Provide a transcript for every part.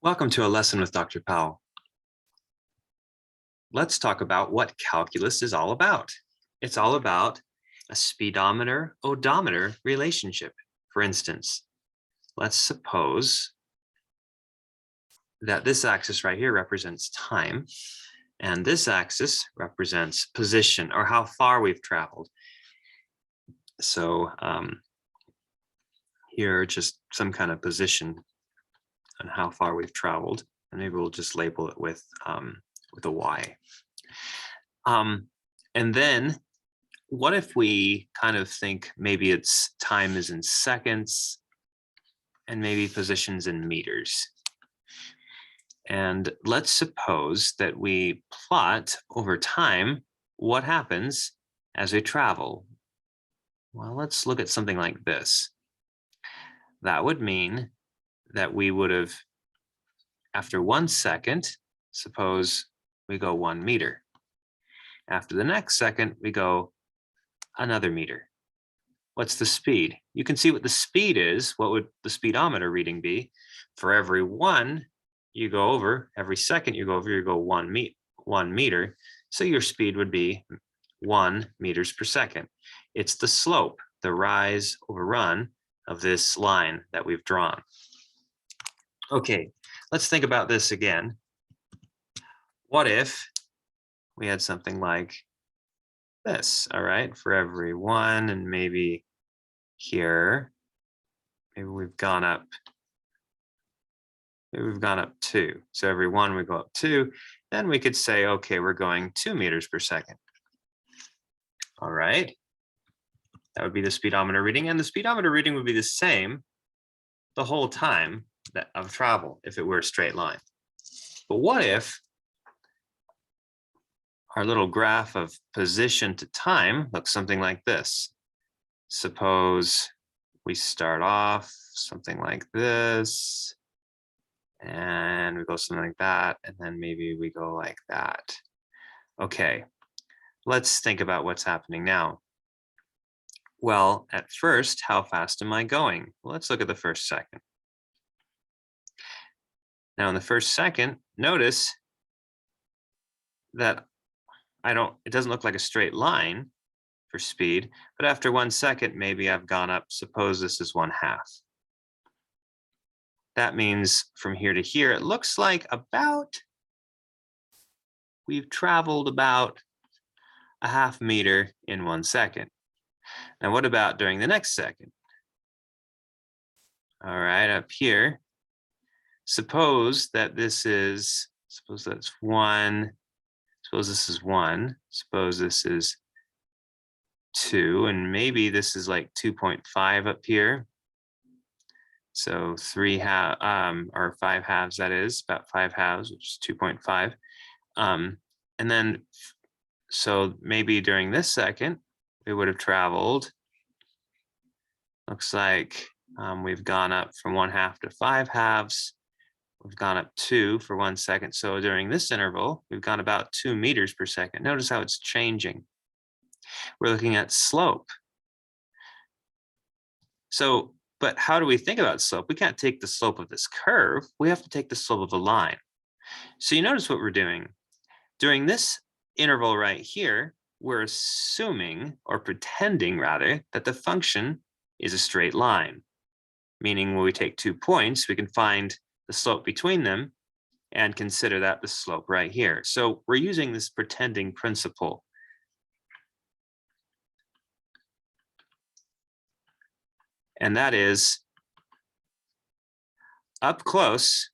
Welcome to a lesson with Dr. Powell. Let's talk about what calculus is all about. It's all about a speedometer-odometer relationship. For instance, let's suppose that this axis right here represents time, and this axis represents position, or how far we've traveled. So here, just some kind of position on how far we've traveled, and maybe we'll just label it with a Y. And then what if we kind of think maybe it's time is in seconds and maybe positions in meters. And let's suppose that we plot over time what happens as we travel. Well, let's look at something like this. That would mean that we would have, after 1 second, suppose we go 1 meter. After the next second, we go another meter. What's the speed? You can see what the speed is. What would the speedometer reading be? For every 1 you go over, every second you go over, you go 1 meter. So your speed would be 1 meters per second. It's the slope, the rise over run of this line that we've drawn. Okay, let's think about this again. What if we had something like this, all right? For every 1, and maybe here, maybe we've gone up 2. So every 1 we go up 2, then we could say, okay, we're going 2 meters per second. All right, that would be the speedometer reading, and the speedometer reading would be the same the whole time of travel if it were a straight line. But what if our little graph of position to time looks something like this? Suppose we start off something like this, and we go something like that, and then maybe we go like that. Okay, let's think about what's happening now. Well, at first, how fast am I going? Well, let's look at the first second. Now in the first second, notice that it doesn't look like a straight line for speed, but after 1 second, maybe I've gone up, suppose this is 1/2. That means from here to here, it looks like we've traveled about a 1/2 meter in 1 second. Now, what about during the next second? All right, up here, suppose this is 1, suppose this is 1, suppose this is 2, and maybe this is like 2.5 up here. So 5 halves, that is, about 5 halves, which is 2.5. And then, so maybe during this second, we would have traveled, looks like we've gone up from 1/2 to 5 halves. We've gone up 2 for 1 second. So during this interval, we've gone about 2 meters per second. Notice how it's changing. We're looking at slope. So, but how do we think about slope? We can't take the slope of this curve. We have to take the slope of a line. So you notice what we're doing. During this interval right here, we're assuming, or pretending rather, that the function is a straight line. Meaning when we take 2 points, we can find the slope between them and consider that the slope right here. So we're using this pretending principle. And that is, up close,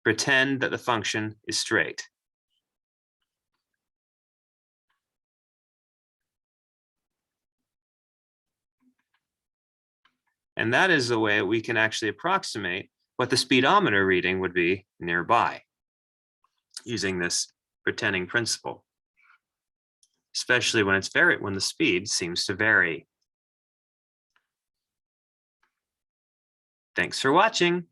pretend that the function is straight. And that is the way we can actually approximate what the speedometer reading would be nearby, using this pretending principle, especially when the speed seems to vary. Thanks for watching.